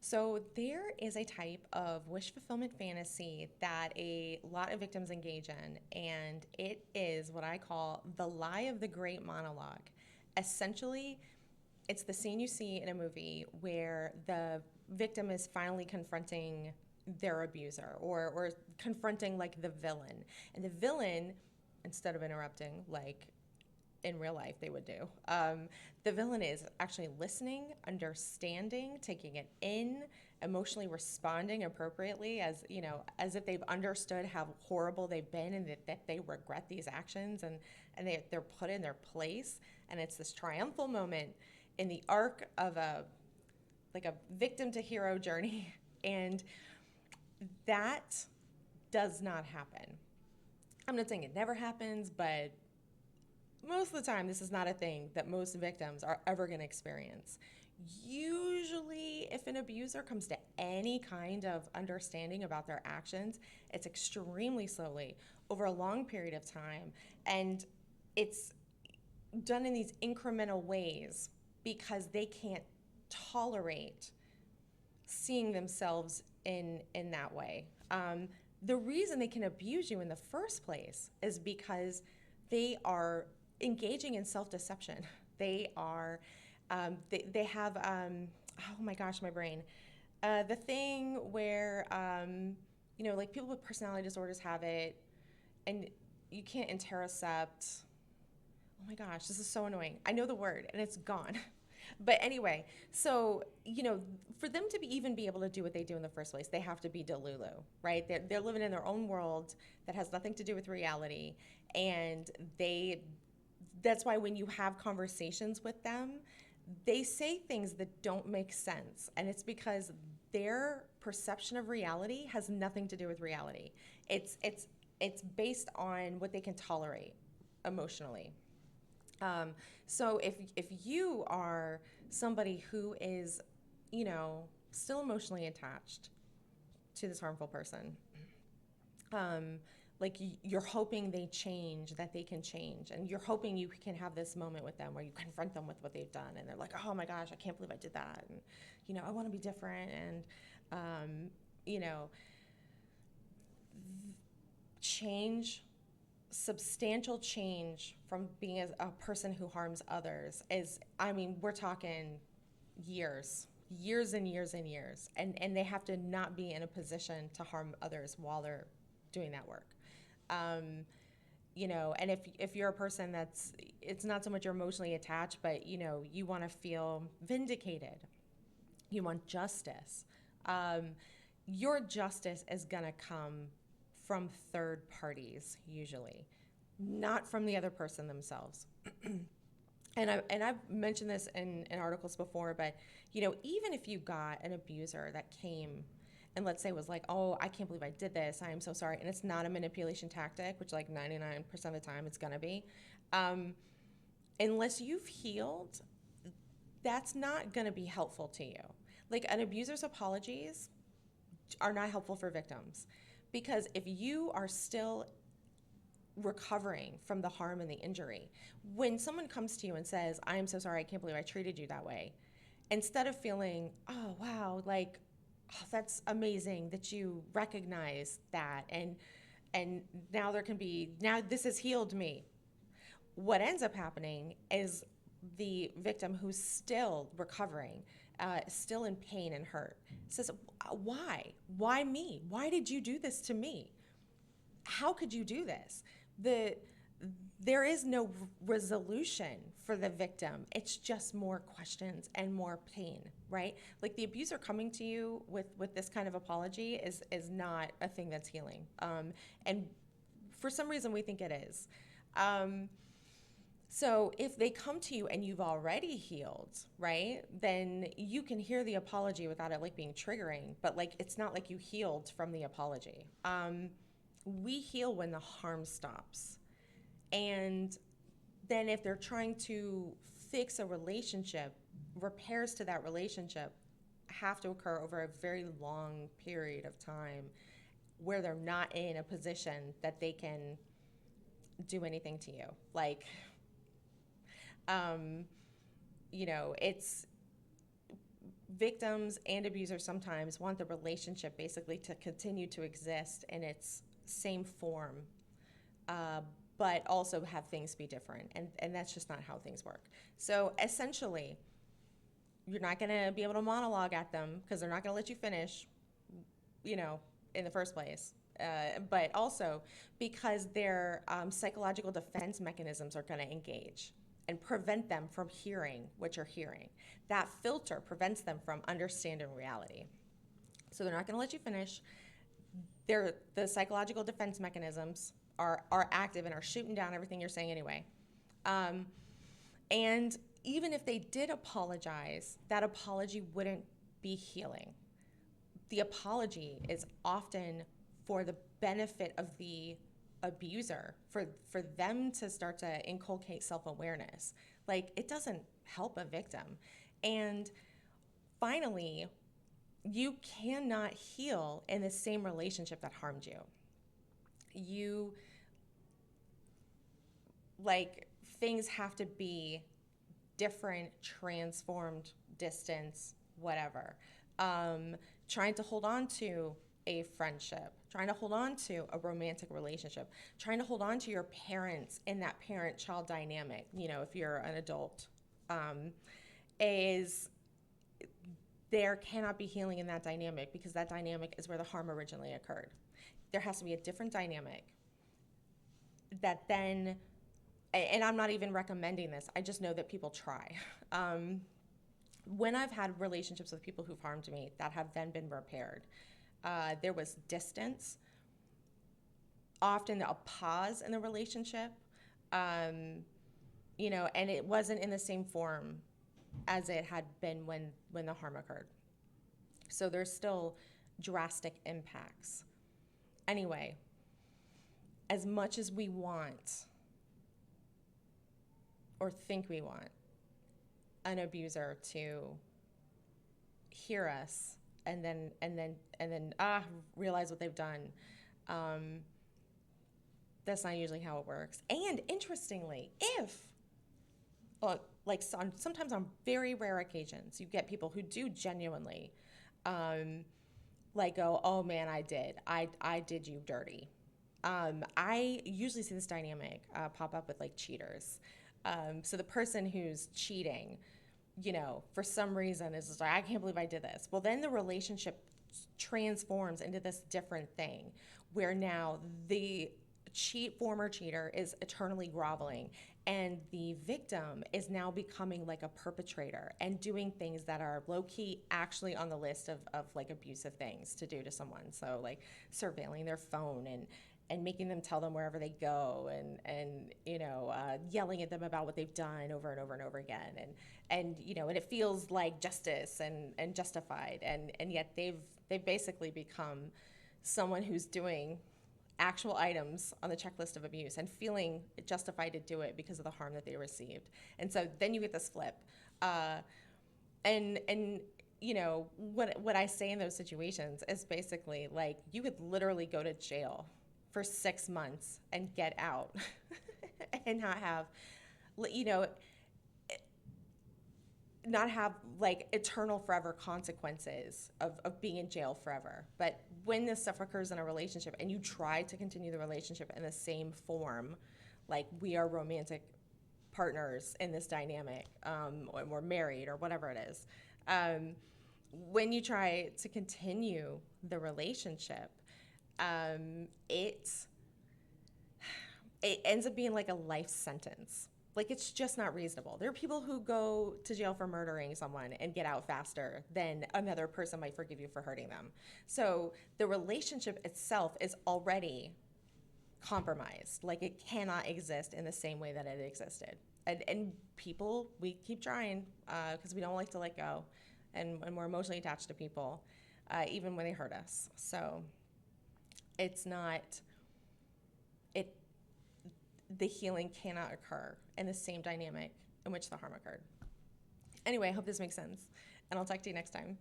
So there is a type of wish fulfillment fantasy that a lot of victims engage in, and it is what I call the lie of the great monologue. Essentially, it's the scene you see in a movie where the victim is finally confronting their abuser or confronting like the villain. And the villain, instead of interrupting, like in real life they would do. The villain is actually listening, understanding, taking it in, emotionally responding appropriately, as you know, as if they've understood how horrible they've been and that they regret these actions, and they're put in their place, and it's this triumphal moment in the arc of a like a victim to hero journey, and that does not happen. I'm not saying it never happens, but most of the time, this is not a thing that most victims are ever going to experience. Usually, if an abuser comes to any kind of understanding about their actions, it's extremely slowly over a long period of time. And it's done in these incremental ways because they can't tolerate seeing themselves in that way. The reason they can abuse you in the first place is because they are engaging in self-deception. They have oh my gosh, my brain. The thing where like people with personality disorders have it, and you can't interocept. Oh my gosh, this is so annoying. I know the word and it's gone. But anyway, so, for them to even be able to do what they do in the first place, they have to be Delulu, right? They're living in their own world that has nothing to do with reality. And that's why when you have conversations with them, they say things that don't make sense. And it's because their perception of reality has nothing to do with reality. It's based on what they can tolerate emotionally. So if you are somebody who is, still emotionally attached to this harmful person, like you're hoping they change, that they can change, and you're hoping you can have this moment with them where you confront them with what they've done, and they're like, oh my gosh, I can't believe I did that, and I want to be different, and you know, change substantial change from being a person who harms others is, I mean, we're talking years and years and years, and they have to not be in a position to harm others while they're doing that work. um, and if you're a person that's, it's not so much you're emotionally attached, but you want to feel vindicated, you want justice. um, your justice is going to come from third parties usually, not from the other person themselves. And I've mentioned this in articles before, but even if you got an abuser that came and let's say was like, oh, I can't believe I did this, I am so sorry, and it's not a manipulation tactic, which like 99% of the time it's gonna be, um, unless you've healed, that's not gonna be helpful to you. Like an abuser's apologies are not helpful for victims, because if you are still recovering from the harm and the injury, when someone comes to you and says, I am so sorry, I can't believe I treated you that way, instead of feeling, oh, wow, like, oh, that's amazing that you recognize that, and now there can be, now this has healed me. What ends up happening is the victim who's still recovering, still in pain and hurt, says, why? Why me? Why did you do this to me? How could you do this? The There is no resolution for the victim. It's just more questions and more pain, right? Like the abuser coming to you with this kind of apology is not a thing that's healing. And for some reason, we think it is. Um, so if they come to you and you've already healed, right, then you can hear the apology without it like being triggering. But like it's not like you healed from the apology. We heal when the harm stops. And then if they're trying to fix a relationship, repairs to that relationship have to occur over a very long period of time where they're not in a position that they can do anything to you. Like, um, it's victims and abusers sometimes want the relationship basically to continue to exist in its same form, uh, but also have things be different. And that's just not how things work. So essentially, you're not going to be able to monologue at them because they're not going to let you finish, you know, in the first place. But also because their psychological defense mechanisms are going to engage and prevent them from hearing what you're hearing. That filter prevents them from understanding reality. So they're not going to let you finish. The psychological defense mechanisms are active and are shooting down everything you're saying anyway. Um, and even if they did apologize, that apology wouldn't be healing. The apology is often for the benefit of the abuser, for them to start to inculcate self-awareness. Like, it doesn't help a victim. And finally, you cannot heal in the same relationship that harmed you. You, like, things have to be different, transformed, distance, whatever. Trying to hold on to a friendship, trying to hold on to a romantic relationship, trying to hold on to your parents in that parent-child dynamic, you know, if you're an adult, is there cannot be healing in that dynamic because that dynamic is where the harm originally occurred. There has to be a different dynamic that then, and I'm not even recommending this, I just know that people try. When I've had relationships with people who've harmed me that have then been repaired, there was distance, often a pause in the relationship, you know, and it wasn't in the same form as it had been when the harm occurred. So there's still drastic impacts. Anyway, as much as we want or think we want an abuser to hear us and then realize what they've done, that's not usually how it works. And interestingly, if like sometimes on very rare occasions, you get people who do genuinely like go, oh man, I did you dirty. I usually see this dynamic pop up with like cheaters. So the person who's cheating, you know, for some reason is just like, I can't believe I did this. Well, then the relationship transforms into this different thing where now the former cheater is eternally groveling and the victim is now becoming like a perpetrator and doing things that are low-key actually on the list of like abusive things to do to someone. So like surveilling their phone and making them tell them wherever they go and you know, yelling at them about what they've done over and over and over again. And you know, and it feels like justice and justified. And yet they've basically become someone who's doing actual items on the checklist of abuse and feeling justified to do it because of the harm that they received. And so then you get this flip. And you know, what I say in those situations is basically like, you could literally go to jail for 6 months and get out and not have, you know, not have like eternal forever consequences of being in jail forever. But when this stuff occurs in a relationship and you try to continue the relationship in the same form, like we are romantic partners in this dynamic, or we're married or whatever it is, when you try to continue the relationship, it ends up being like a life sentence. Like, it's just not reasonable. There are people who go to jail for murdering someone and get out faster than another person might forgive you for hurting them. So the relationship itself is already compromised. Like, it cannot exist in the same way that it existed. And people, we keep trying because we don't like to let go. And we're emotionally attached to people, even when they hurt us. So it's not... the healing cannot occur in the same dynamic in which the harm occurred. Anyway, I hope this makes sense, and I'll talk to you next time.